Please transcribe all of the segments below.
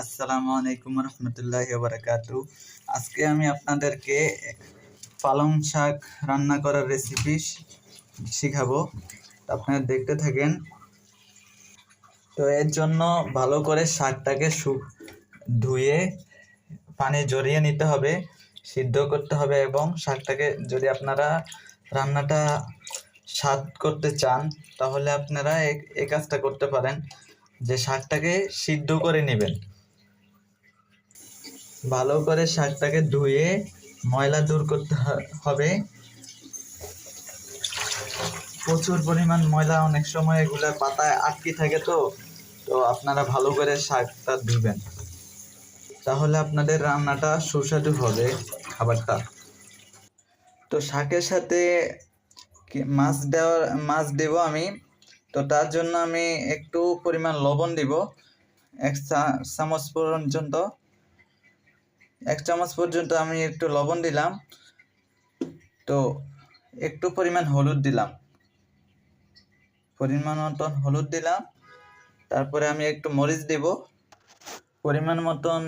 আসসালামু আলাইকুম রহমতুল্লাহি ওয়া বারাকাতু। আজকে আমি আপনাদেরকে পালং শাক রান্না করার রেসিপি শিখাবো। আপনারা দেখতে থাকেন। তো এর জন্য ভালো করে শাকটাকে ধুয়ে পানি ঝরিয়ে নিতে হবে, সিদ্ধ করতে হবে এবং শাকটাকে যদি আপনারা রান্নাটা স্বাদ করতে চান তাহলে আপনারা এই কাজটা করতে পারেন যে শাকটাকে সিদ্ধ করে নেবেন। ভালো করে শাকটাকে ধুয়ে ময়লা দূর করতে হবে। প্রচুর পরিমাণ ময়লা অনেক সময় এগুলা পাতায় আটকে থাকে, তো আপনারা ভালো করে শাকটা ধুবেন, তাহলে আপনাদের রান্নাটা সুস্বাদু হবে খাবারটা। তো শাকের সাথে মাছ দেব আমি। তো তার জন্য আমি একটু পরিমাণ লবণ দিব, এক চামচ পর্যন্ত আমি একটু লবণ দিলাম। তো একটু পরিমাণ হলুদ দিলাম, পরিমাণ মতন হলুদ দিলাম। তারপরে আমি একটু মরিচ দিব, পরিমাণ মতন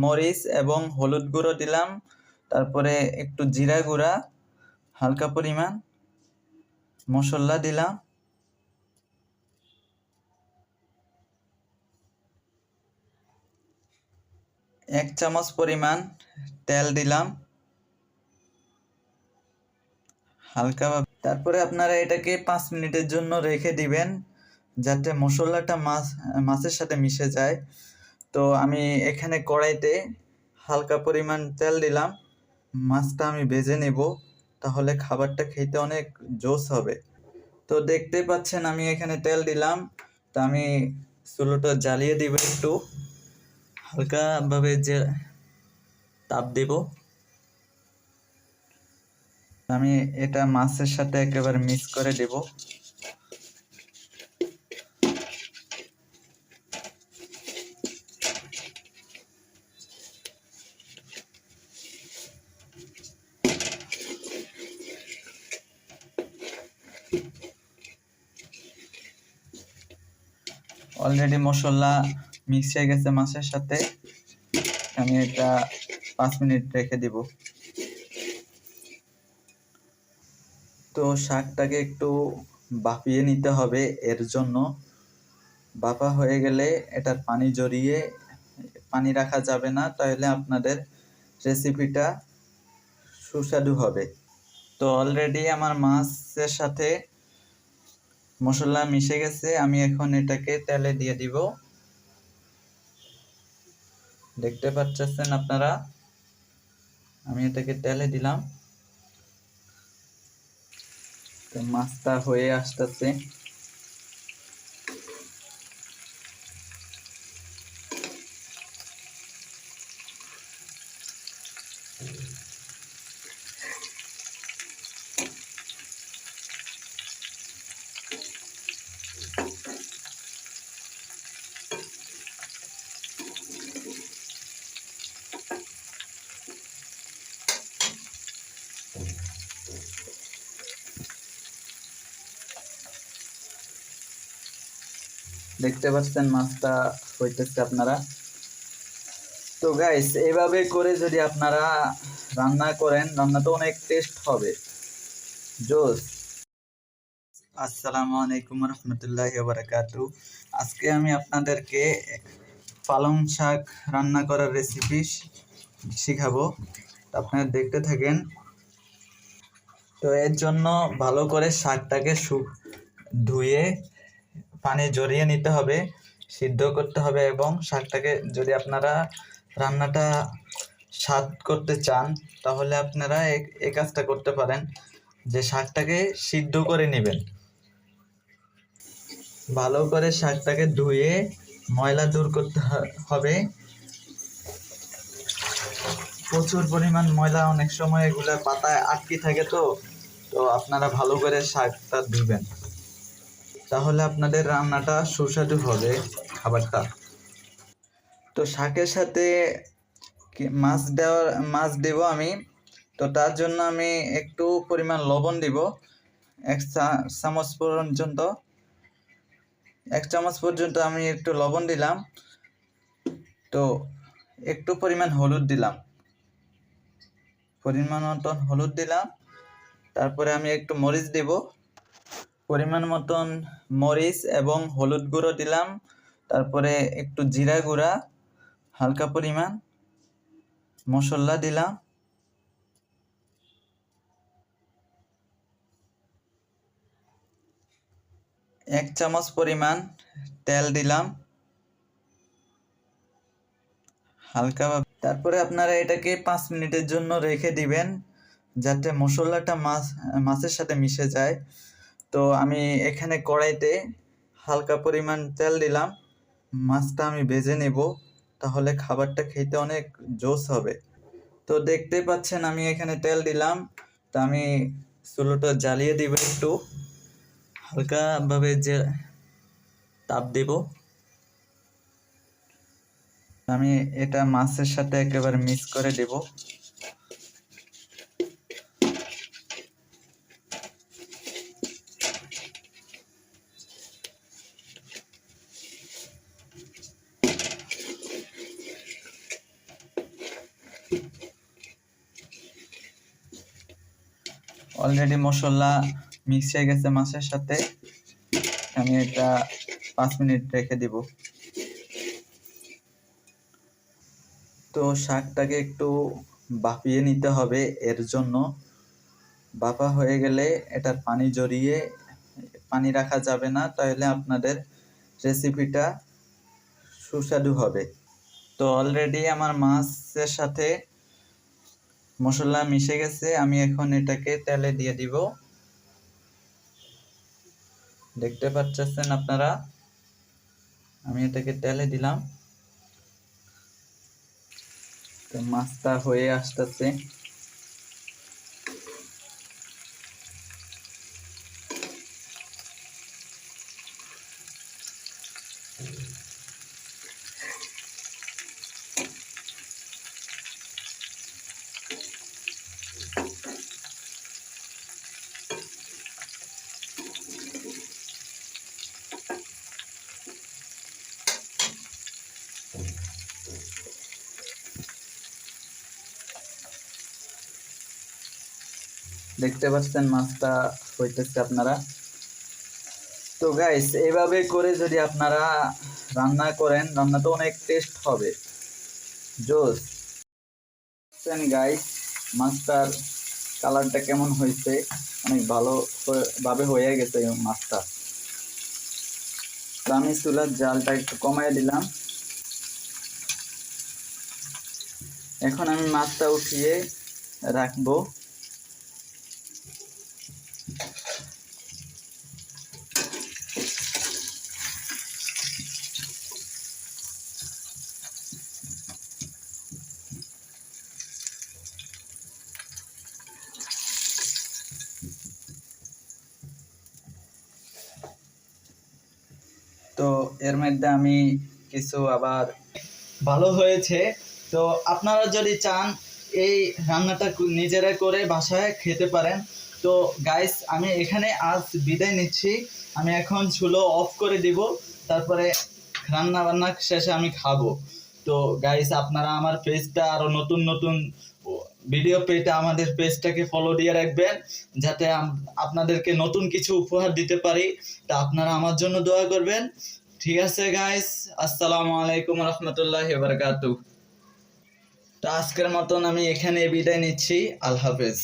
মরিচ এবং হলুদ গুঁড়ো দিলাম। তারপরে একটু জিরা গুঁড়া, হালকা পরিমাণ মশলা দিলাম। এক চামচ পরিমাণ তেল দিলাম হালকাভাবে। তারপরে আপনারা এটাকে 5 মিনিটের জন্য রেখে দিবেন যাতে মশলাটা মাছের সাথে মিশে যায়। তো আমি এখানে কড়াইতে হালকা পরিমাণ তেল দিলাম, মাছটা আমি ভেজে নেব, তাহলে খাবারটা খেতে অনেক জোস হবে। তো দেখতে পাচ্ছেন আমি এখানে তেল দিলাম। তো আমি চুলোটা জ্বালিয়ে দিব, একটু হালকাভাবে যে তাপ দেব। আমি এটা মাছের সাথে একেবারে মিক্স করে দেব। অলরেডি মশলা মিক্স হয়ে গেছে মাছের সাথে। আমি এটা 5 মিনিট রেখে দিব। তো শাকটাকে একটু ভাপিয়ে নিতে হবে, এর জন্য ভাপা হয়ে গেলে এটার পানি ঝরিয়ে পানি রাখা যাবে না, তাহলে আপনাদের রেসিপিটা সুস্বাদু হবে। তো অলরেডি আমার মাছের সাথে মশলা মিশে গেছে, আমি এখন এটাকে তেলে দিয়ে দিব। দেখতে পাচ্ছেন আপনারা, আমি এটাকে তেলে দিলাম। তো মাছটা হয়ে আসতেছে। দেখতে পাচ্ছেন মাছটা হইতেছে আপনারা। তো গাইস, এইভাবে করে যদি আপনারা রান্না করেন, রান্নাটা অনেক টেস্ট হবে, জোস। আসসালামু আলাইকুম রহমতুল্লাহি ওয়া বারাকাতু। আজকে আমি আপনাদেরকে পালং শাক রান্না করার রেসিপি শিখাবো। আপনারা দেখতে থাকেন। তো এর জন্য ভালো করে শাকটাকে ধুয়ে পানি ঝরিয়ে নিতে হবে, সিদ্ধ করতে হবে এবং শাকটাকে যদি আপনারা রান্নাটা স্বাদ করতে চান তাহলে আপনারা এই কাজটা করতে পারেন যে শাকটাকে সিদ্ধ করে নেবেন। ভালো করে শাকটাকে ধুয়ে ময়লা দূর করতে হবে। প্রচুর পরিমাণ ময়লা অনেক সময় এগুলা পাতায় আটকে থাকে, তো আপনারা ভালো করে শাকটা ধুবেন, তাহলে আপনাদের রান্নাটা সুস্বাদু হবে খাবারটা। তো শাকের সাথে মাছ দেব আমি। তো তার জন্য আমি একটু পরিমাণ লবণ দিব, এক চামচ পর্যন্ত আমি একটু লবণ দিলাম। তো তো একটু পরিমাণ হলুদ দিলাম, পরিমাণ মতন হলুদ দিলাম। তারপরে আমি একটু মরিচ দেব, পরিমাণ মতন মরিচ এবং হলুদ গুঁড়ো দিলাম। তারপরে একটু জিরা গুঁড়া, হালকা পরিমাণ মশলা দিলাম। এক চামচ পরিমাণ তেল দিলাম হালকা। তারপরে আপনারা এটাকে 5 মিনিটের জন্য রেখে দিবেন, যাতে মশলাটা মাছের সাথে মিশে যায়। তো আমি এখানে কড়াইতে হালকা পরিমাণ তেল দিলাম, মাছটা আমি ভেজে নেব, তাহলে খাবারটা খেতে অনেক জোস হবে। তো দেখতেই পাচ্ছেন আমি এখানে তেল দিলাম। তো আমি চুলোটা জ্বালিয়ে দিব, একটু হালকাভাবে যে তাপ দেব। আমি এটা মাছের সাথে একেবারে মিক্স করে দেব। অলরেডি মশলা মিক্স হয়ে গেছে মাছের সাথে। আমি এটা 5 মিনিট রেখে দিব। তো শাকটাকে একটু ভাপিয়ে নিতে হবে, এর জন্য ভাপা হয়ে গেলে এটার পানি জড়িয়ে পানি রাখা যাবে না, তাহলে আপনাদের রেসিপিটা সুস্বাদু হবে। তো অলরেডি আমার মাছের সাথে মশলা মিশে গেছে, আমি এখন এটাকে তেলে দিয়ে দিব। দেখতে পাচ্ছেন আপনারা, আমি এটাকে তেলে দিলাম। তো মাছটা হয়ে আসতেছে। দেখতে পাচ্ছেন মাছটা হইতেছে আপনারা। তো গাইস, এইভাবে করে যদি আপনারা রান্না করেন, রান্না তো অনেক টেস্ট হবে, জোস। গাইস, মাছটার কালারটা কেমন হয়েছে, অনেক ভালো ভাবে হয়ে গেছে মাছটা। তো আমি চুলার জালটা একটু কমাই দিলাম। এখন আমি মাছটা উঠিয়ে রাখবো। তো এর মধ্যে আমি কিছু আবার ভালো হয়েছে। তো আপনারা যদি চান এই রান্নাটা নিজেরা করে বাসায় খেতে পারেন। তো গাইস, আমি এখানে আজ বিদায় নিচ্ছি। আমি এখন চুলো অফ করে দিব, তারপরে রান্না বান্না শেষে আমি খাবো। তো গাইস, আপনারা আমার পেজটা আরো নতুন নতুন ভিডিও পেতে আমাদের পেজটাকে ফলো দিয়ে রাখবেন, যাতে আপনাদেরকে নতুন কিছু উপহার দিতে পারি। তা আপনারা আমার জন্য দোয়া করবেন। ঠিক আছে গাইস, আসসালামু আলাইকুম রহমতুল্লাহি ওয়া বারাকাতুহু। তো আজকের মতন আমি এখানে বিদায় নিচ্ছি, আল্লাহ হাফেজ।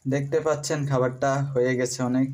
দেখতে পাচ্ছেন খাবারটা হয়ে গেছে অনেক।